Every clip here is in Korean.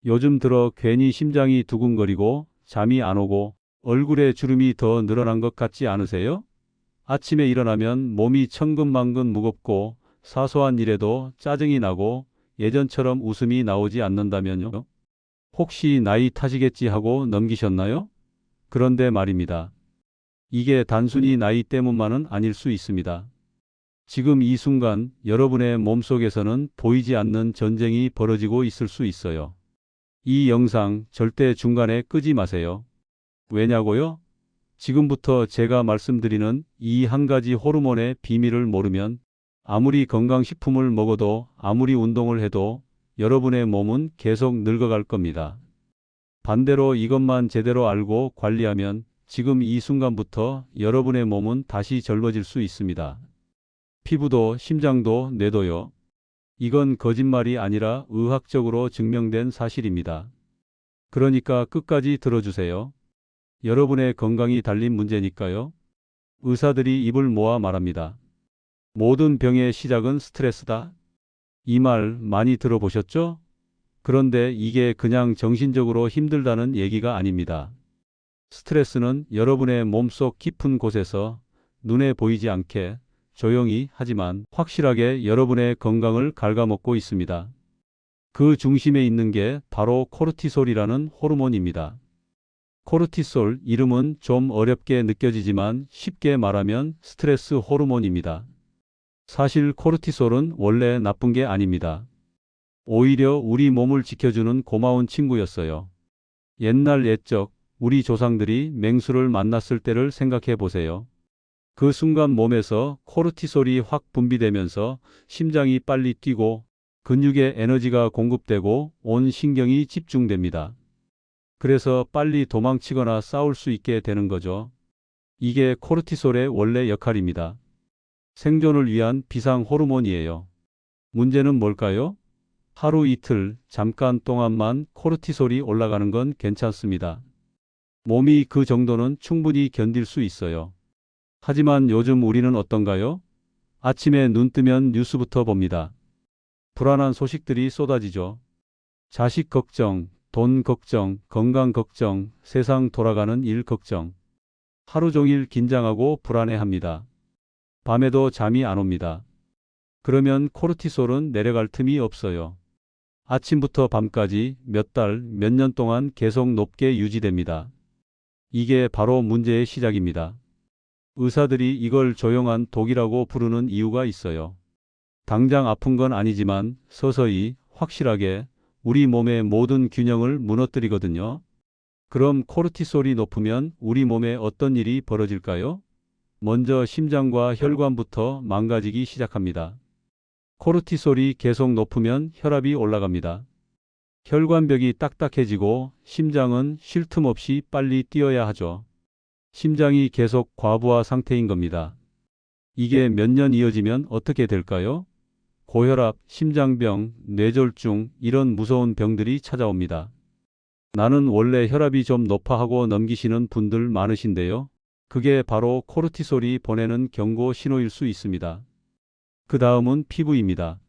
요즘 들어 괜히 심장이 두근거리고 잠이 안 오고 얼굴에 주름이 더 늘어난 것 같지 않으세요? 아침에 일어나면 몸이 천근만근 무겁고 사소한 일에도 짜증이 나고 예전처럼 웃음이 나오지 않는다면요? 혹시 나이 탓이겠지 하고 넘기셨나요? 그런데 말입니다. 이게 단순히 나이 때문만은 아닐 수 있습니다. 지금 이 순간 여러분의 몸속에서는 보이지 않는 전쟁이 벌어지고 있을 수 있어요. 이 영상 절대 중간에 끄지 마세요. 왜냐고요? 지금부터 제가 말씀드리는 이 한 가지 호르몬의 비밀을 모르면 아무리 건강식품을 먹어도 아무리 운동을 해도 여러분의 몸은 계속 늙어갈 겁니다. 반대로 이것만 제대로 알고 관리하면 지금 이 순간부터 여러분의 몸은 다시 젊어질 수 있습니다. 피부도 심장도 뇌도요. 이건 거짓말이 아니라 의학적으로 증명된 사실입니다. 그러니까 끝까지 들어주세요. 여러분의 건강이 달린 문제니까요. 의사들이 입을 모아 말합니다. 모든 병의 시작은 스트레스다. 이 말 많이 들어보셨죠? 그런데 이게 그냥 정신적으로 힘들다는 얘기가 아닙니다. 스트레스는 여러분의 몸속 깊은 곳에서 눈에 보이지 않게 조용히 하지만 확실하게 여러분의 건강을 갉아먹고 있습니다. 그 중심에 있는 게 바로 코르티솔이라는 호르몬입니다. 코르티솔 이름은 좀 어렵게 느껴지지만 쉽게 말하면 스트레스 호르몬입니다. 사실 코르티솔은 원래 나쁜 게 아닙니다. 오히려 우리 몸을 지켜주는 고마운 친구였어요. 옛날 옛적 우리 조상들이 맹수를 만났을 때를 생각해 보세요. 그 순간 몸에서 코르티솔이 확 분비되면서 심장이 빨리 뛰고 근육에 에너지가 공급되고 온 신경이 집중됩니다. 그래서 빨리 도망치거나 싸울 수 있게 되는 거죠. 이게 코르티솔의 원래 역할입니다. 생존을 위한 비상 호르몬이에요. 문제는 뭘까요? 하루 이틀 잠깐 동안만 코르티솔이 올라가는 건 괜찮습니다. 몸이 그 정도는 충분히 견딜 수 있어요. 하지만 요즘 우리는 어떤가요? 아침에 눈 뜨면 뉴스부터 봅니다. 불안한 소식들이 쏟아지죠. 자식 걱정, 돈 걱정, 건강 걱정, 세상 돌아가는 일 걱정. 하루 종일 긴장하고 불안해합니다. 밤에도 잠이 안 옵니다. 그러면 코르티솔은 내려갈 틈이 없어요. 아침부터 밤까지 몇 달, 몇 년 동안 계속 높게 유지됩니다. 이게 바로 문제의 시작입니다. 의사들이 이걸 조용한 독이라고 부르는 이유가 있어요. 당장 아픈 건 아니지만 서서히 확실하게 우리 몸의 모든 균형을 무너뜨리거든요. 그럼 코르티솔이 높으면 우리 몸에 어떤 일이 벌어질까요? 먼저 심장과 혈관부터 망가지기 시작합니다. 코르티솔이 계속 높으면 혈압이 올라갑니다. 혈관벽이 딱딱해지고 심장은 쉴 틈 없이 빨리 뛰어야 하죠. 심장이 계속 과부하 상태인 겁니다. 이게 몇 년 이어지면 어떻게 될까요? 고혈압, 심장병, 뇌졸중 이런 무서운 병들이 찾아옵니다. 나는 원래 혈압이 좀 높아 하고 넘기시는 분들 많으신데요. 그게 바로 코르티솔이 보내는 경고 신호일 수 있습니다. 그 다음은 피부입니다.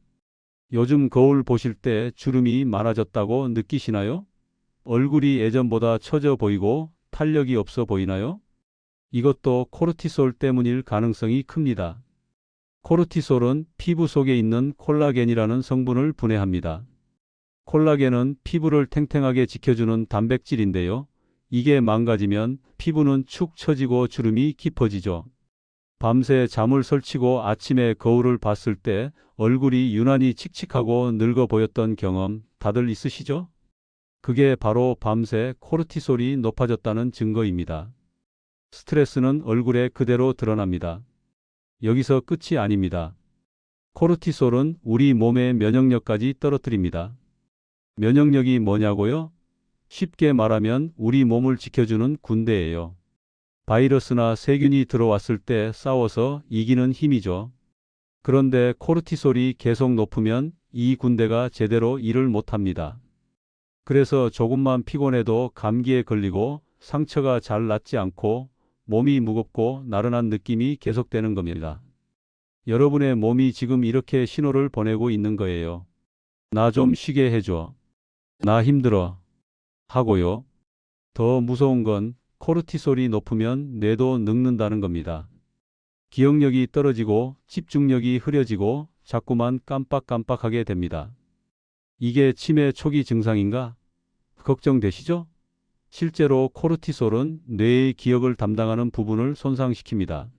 요즘 거울 보실 때 주름이 많아졌다고 느끼시나요? 얼굴이 예전보다 처져 보이고 탄력이 없어 보이나요? 이것도 코르티솔 때문일 가능성이 큽니다. 코르티솔은 피부 속에 있는 콜라겐이라는 성분을 분해합니다. 콜라겐은 피부를 탱탱하게 지켜주는 단백질인데요. 이게 망가지면 피부는 축 처지고 주름이 깊어지죠. 밤새 잠을 설치고 아침에 거울을 봤을 때 얼굴이 유난히 칙칙하고 늙어 보였던 경험 다들 있으시죠? 그게 바로 밤새 코르티솔이 높아졌다는 증거입니다. 스트레스는 얼굴에 그대로 드러납니다. 여기서 끝이 아닙니다. 코르티솔은 우리 몸의 면역력까지 떨어뜨립니다. 면역력이 뭐냐고요? 쉽게 말하면 우리 몸을 지켜주는 군대예요. 바이러스나 세균이 들어왔을 때 싸워서 이기는 힘이죠. 그런데 코르티솔이 계속 높으면 이 군대가 제대로 일을 못합니다. 그래서 조금만 피곤해도 감기에 걸리고 상처가 잘 낫지 않고 몸이 무겁고 나른한 느낌이 계속되는 겁니다. 여러분의 몸이 지금 이렇게 신호를 보내고 있는 거예요. 나 좀 쉬게 해줘. 나 힘들어 하고요. 더 무서운 건 코르티솔이 높으면 뇌도 늙는다는 겁니다. 기억력이 떨어지고 집중력이 흐려지고 자꾸만 깜빡깜빡하게 됩니다. 이게 치매 초기 증상인가? 걱정되시죠? 실제로 코르티솔은 뇌의 기억을 담당하는 부분을 손상시킵니다.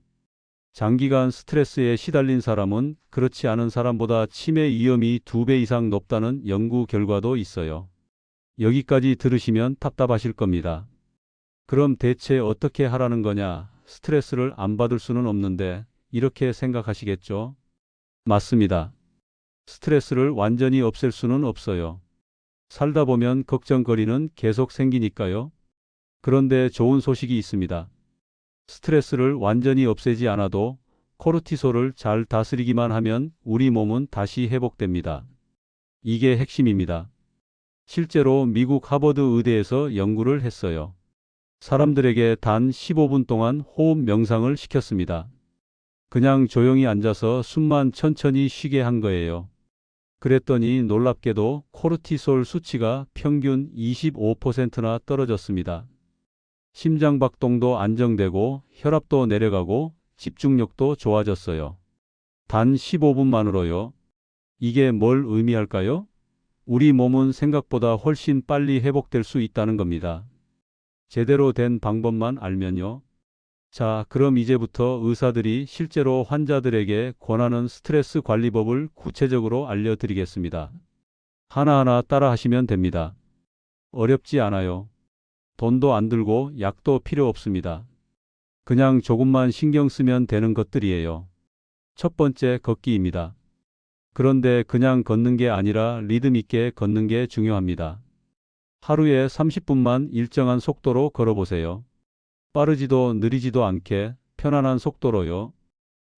장기간 스트레스에 시달린 사람은 그렇지 않은 사람보다 치매 위험이 2배 이상 높다는 연구 결과도 있어요. 여기까지 들으시면 답답하실 겁니다. 그럼 대체 어떻게 하라는 거냐? 스트레스를 안 받을 수는 없는데 이렇게 생각하시겠죠? 맞습니다. 스트레스를 완전히 없앨 수는 없어요. 살다 보면 걱정거리는 계속 생기니까요. 그런데 좋은 소식이 있습니다. 스트레스를 완전히 없애지 않아도 코르티솔을 잘 다스리기만 하면 우리 몸은 다시 회복됩니다. 이게 핵심입니다. 실제로 미국 하버드 의대에서 연구를 했어요. 사람들에게 단 15분 동안 호흡 명상을 시켰습니다. 그냥 조용히 앉아서 숨만 천천히 쉬게 한 거예요. 그랬더니 놀랍게도 코르티솔 수치가 평균 25%나 떨어졌습니다. 심장박동도 안정되고 혈압도 내려가고 집중력도 좋아졌어요. 단 15분만으로요. 이게 뭘 의미할까요? 우리 몸은 생각보다 훨씬 빨리 회복될 수 있다는 겁니다. 제대로 된 방법만 알면요. 자, 그럼 이제부터 의사들이 실제로 환자들에게 권하는 스트레스 관리법을 구체적으로 알려드리겠습니다. 하나하나 따라 하시면 됩니다. 어렵지 않아요. 돈도 안 들고 약도 필요 없습니다. 그냥 조금만 신경 쓰면 되는 것들이에요. 첫 번째, 걷기입니다. 그런데 그냥 걷는 게 아니라 리듬 있게 걷는 게 중요합니다. 하루에 30분만 일정한 속도로 걸어보세요. 빠르지도 느리지도 않게 편안한 속도로요.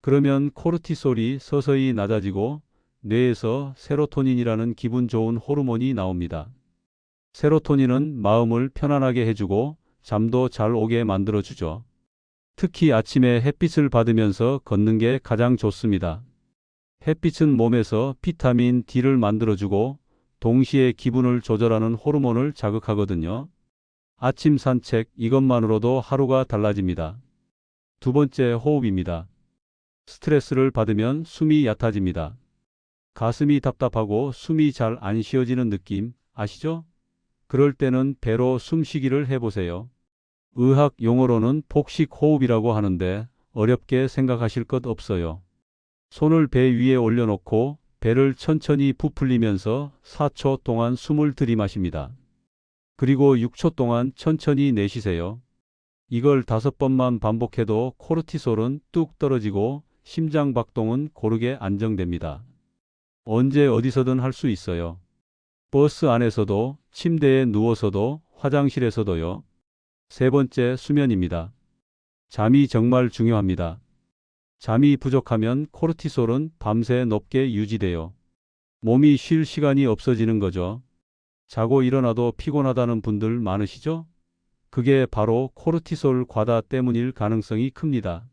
그러면 코르티솔이 서서히 낮아지고 뇌에서 세로토닌이라는 기분 좋은 호르몬이 나옵니다. 세로토닌은 마음을 편안하게 해주고 잠도 잘 오게 만들어주죠. 특히 아침에 햇빛을 받으면서 걷는 게 가장 좋습니다. 햇빛은 몸에서 비타민 D를 만들어주고 동시에 기분을 조절하는 호르몬을 자극하거든요. 아침 산책 이것만으로도 하루가 달라집니다. 두 번째, 호흡입니다. 스트레스를 받으면 숨이 얕아집니다. 가슴이 답답하고 숨이 잘 안 쉬어지는 느낌 아시죠? 그럴 때는 배로 숨쉬기를 해보세요. 의학 용어로는 복식 호흡이라고 하는데 어렵게 생각하실 것 없어요. 손을 배 위에 올려놓고 배를 천천히 부풀리면서 4초 동안 숨을 들이마십니다. 그리고 6초 동안 천천히 내쉬세요. 이걸 5번만 반복해도 코르티솔은 뚝 떨어지고 심장 박동은 고르게 안정됩니다. 언제 어디서든 할 수 있어요. 버스 안에서도, 침대에 누워서도, 화장실에서도요. 세 번째, 수면입니다. 잠이 정말 중요합니다. 잠이 부족하면 코르티솔은 밤새 높게 유지돼요. 몸이 쉴 시간이 없어지는 거죠. 자고 일어나도 피곤하다는 분들 많으시죠? 그게 바로 코르티솔 과다 때문일 가능성이 큽니다.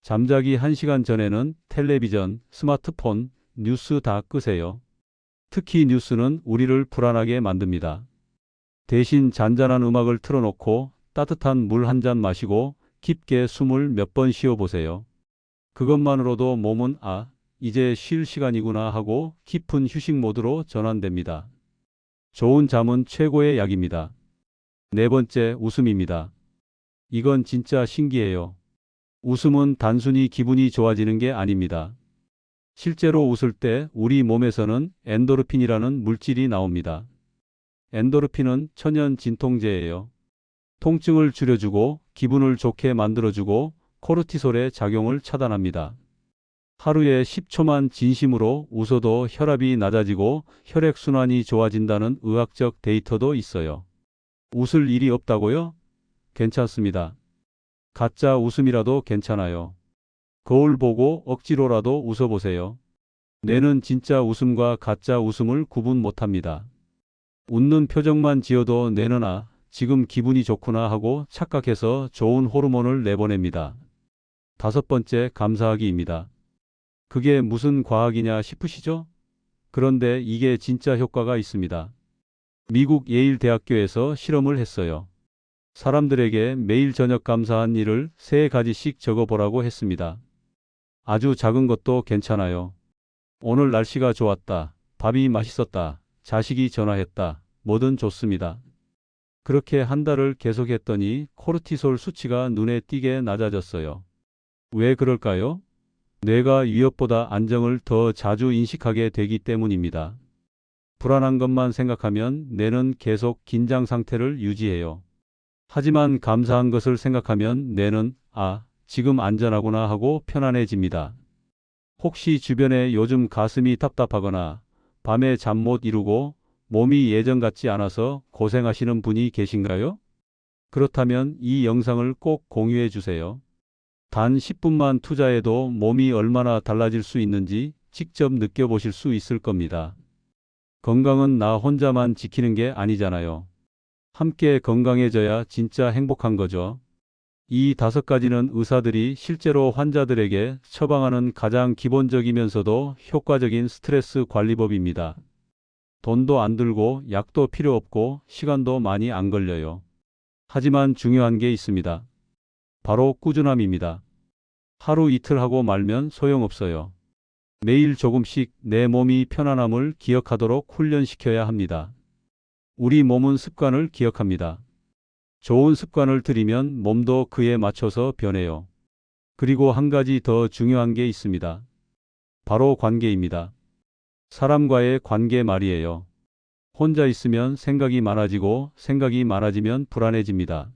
잠자기 1시간 전에는 텔레비전, 스마트폰, 뉴스 다 끄세요. 특히 뉴스는 우리를 불안하게 만듭니다. 대신 잔잔한 음악을 틀어놓고 따뜻한 물 한 잔 마시고 깊게 숨을 몇 번 쉬어보세요. 그것만으로도 몸은 이제 쉴 시간이구나 하고 깊은 휴식 모드로 전환됩니다. 좋은 잠은 최고의 약입니다. 네 번째, 웃음입니다. 이건 진짜 신기해요. 웃음은 단순히 기분이 좋아지는 게 아닙니다. 실제로 웃을 때 우리 몸에서는 엔도르핀이라는 물질이 나옵니다. 엔도르핀은 천연 진통제예요. 통증을 줄여주고 기분을 좋게 만들어주고 코르티솔의 작용을 차단합니다. 하루에 10초만 진심으로 웃어도 혈압이 낮아지고 혈액순환이 좋아진다는 의학적 데이터도 있어요. 웃을 일이 없다고요? 괜찮습니다. 가짜 웃음이라도 괜찮아요. 거울 보고 억지로라도 웃어보세요. 뇌는 진짜 웃음과 가짜 웃음을 구분 못합니다. 웃는 표정만 지어도 뇌는 지금 기분이 좋구나 하고 착각해서 좋은 호르몬을 내보냅니다. 다섯 번째, 감사하기입니다. 그게 무슨 과학이냐 싶으시죠? 그런데 이게 진짜 효과가 있습니다. 미국 예일 대학교에서 실험을 했어요. 사람들에게 매일 저녁 감사한 일을 3가지씩 적어보라고 했습니다. 아주 작은 것도 괜찮아요. 오늘 날씨가 좋았다. 밥이 맛있었다. 자식이 전화했다. 뭐든 좋습니다. 그렇게 한 달을 계속했더니 코르티솔 수치가 눈에 띄게 낮아졌어요. 왜 그럴까요? 뇌가 위협보다 안정을 더 자주 인식하게 되기 때문입니다. 불안한 것만 생각하면 뇌는 계속 긴장 상태를 유지해요. 하지만 감사한 것을 생각하면 뇌는 지금 안전하구나 하고 편안해집니다. 혹시 주변에 요즘 가슴이 답답하거나 밤에 잠 못 이루고 몸이 예전 같지 않아서 고생하시는 분이 계신가요? 그렇다면 이 영상을 꼭 공유해 주세요. 단 10분만 투자해도 몸이 얼마나 달라질 수 있는지 직접 느껴보실 수 있을 겁니다. 건강은 나 혼자만 지키는 게 아니잖아요. 함께 건강해져야 진짜 행복한 거죠. 이 5가지는 의사들이 실제로 환자들에게 처방하는 가장 기본적이면서도 효과적인 스트레스 관리법입니다. 돈도 안 들고 약도 필요 없고 시간도 많이 안 걸려요. 하지만 중요한 게 있습니다. 바로 꾸준함입니다. 하루 이틀 하고 말면 소용없어요. 매일 조금씩 내 몸이 편안함을 기억하도록 훈련시켜야 합니다. 우리 몸은 습관을 기억합니다. 좋은 습관을 들이면 몸도 그에 맞춰서 변해요. 그리고 한 가지 더 중요한 게 있습니다. 바로 관계입니다. 사람과의 관계 말이에요. 혼자 있으면 생각이 많아지고 생각이 많아지면 불안해집니다.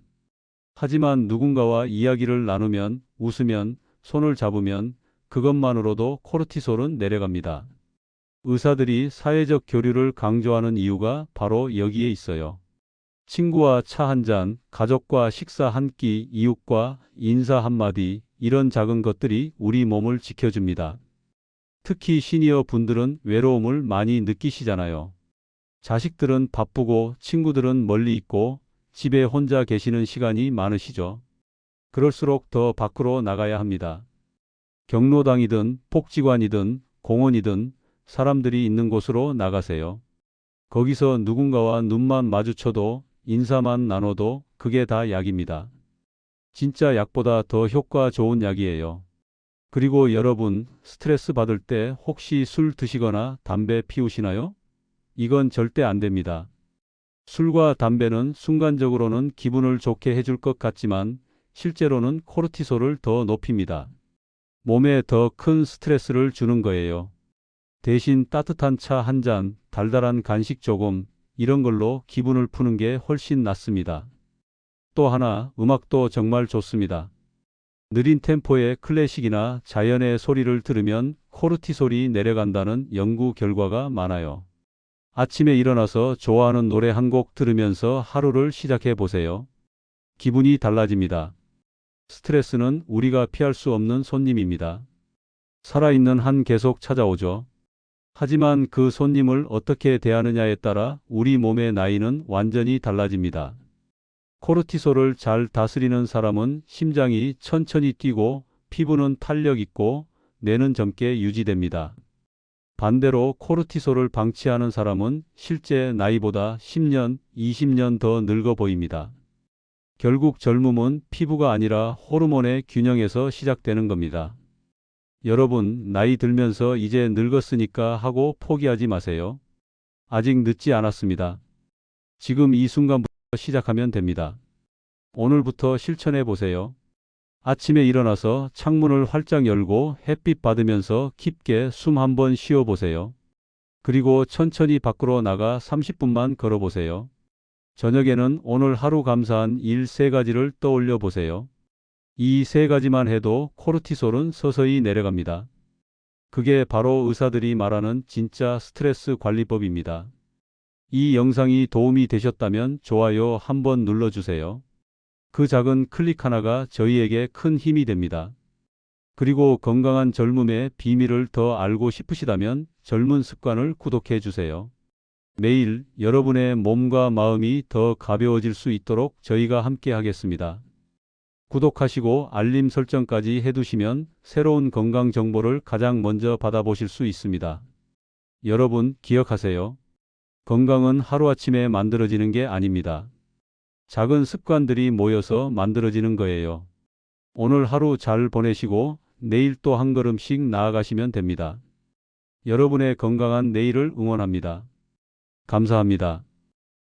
하지만 누군가와 이야기를 나누면, 웃으면, 손을 잡으면 그것만으로도 코르티솔은 내려갑니다. 의사들이 사회적 교류를 강조하는 이유가 바로 여기에 있어요. 친구와 차 한 잔, 가족과 식사 한 끼, 이웃과 인사 한마디, 이런 작은 것들이 우리 몸을 지켜줍니다. 특히 시니어 분들은 외로움을 많이 느끼시잖아요. 자식들은 바쁘고 친구들은 멀리 있고 집에 혼자 계시는 시간이 많으시죠. 그럴수록 더 밖으로 나가야 합니다. 경로당이든 복지관이든 공원이든 사람들이 있는 곳으로 나가세요. 거기서 누군가와 눈만 마주쳐도 인사만 나눠도 그게 다 약입니다. 진짜 약보다 더 효과 좋은 약이에요. 그리고 여러분, 스트레스 받을 때 혹시 술 드시거나 담배 피우시나요? 이건 절대 안 됩니다. 술과 담배는 순간적으로는 기분을 좋게 해줄 것 같지만 실제로는 코르티솔을 더 높입니다. 몸에 더 큰 스트레스를 주는 거예요. 대신 따뜻한 차 한 잔, 달달한 간식 조금, 이런 걸로 기분을 푸는 게 훨씬 낫습니다. 또 하나, 음악도 정말 좋습니다. 느린 템포의 클래식이나 자연의 소리를 들으면 코르티솔이 내려간다는 연구 결과가 많아요. 아침에 일어나서 좋아하는 노래 한 곡 들으면서 하루를 시작해 보세요. 기분이 달라집니다. 스트레스는 우리가 피할 수 없는 손님입니다. 살아있는 한 계속 찾아오죠. 하지만 그 손님을 어떻게 대하느냐에 따라 우리 몸의 나이는 완전히 달라집니다. 코르티솔을 잘 다스리는 사람은 심장이 천천히 뛰고 피부는 탄력 있고 뇌는 젊게 유지됩니다. 반대로 코르티솔을 방치하는 사람은 실제 나이보다 10년, 20년 더 늙어 보입니다. 결국 젊음은 피부가 아니라 호르몬의 균형에서 시작되는 겁니다. 여러분, 나이 들면서 이제 늙었으니까 하고 포기하지 마세요. 아직 늦지 않았습니다. 지금 이 순간부터 시작하면 됩니다. 오늘부터 실천해 보세요. 아침에 일어나서 창문을 활짝 열고 햇빛 받으면서 깊게 숨 한번 쉬어 보세요. 그리고 천천히 밖으로 나가 30분만 걸어 보세요. 저녁에는 오늘 하루 감사한 일 3가지를 떠올려 보세요. 이 3가지만 해도 코르티솔은 서서히 내려갑니다. 그게 바로 의사들이 말하는 진짜 스트레스 관리법입니다. 이 영상이 도움이 되셨다면 좋아요 한번 눌러주세요. 그 작은 클릭 하나가 저희에게 큰 힘이 됩니다. 그리고 건강한 젊음의 비밀을 더 알고 싶으시다면 젊은 습관을 구독해 주세요. 매일 여러분의 몸과 마음이 더 가벼워질 수 있도록 저희가 함께 하겠습니다. 구독하시고 알림 설정까지 해두시면 새로운 건강 정보를 가장 먼저 받아보실 수 있습니다. 여러분 기억하세요. 건강은 하루아침에 만들어지는 게 아닙니다. 작은 습관들이 모여서 만들어지는 거예요. 오늘 하루 잘 보내시고 내일 또 한 걸음씩 나아가시면 됩니다. 여러분의 건강한 내일을 응원합니다. 감사합니다.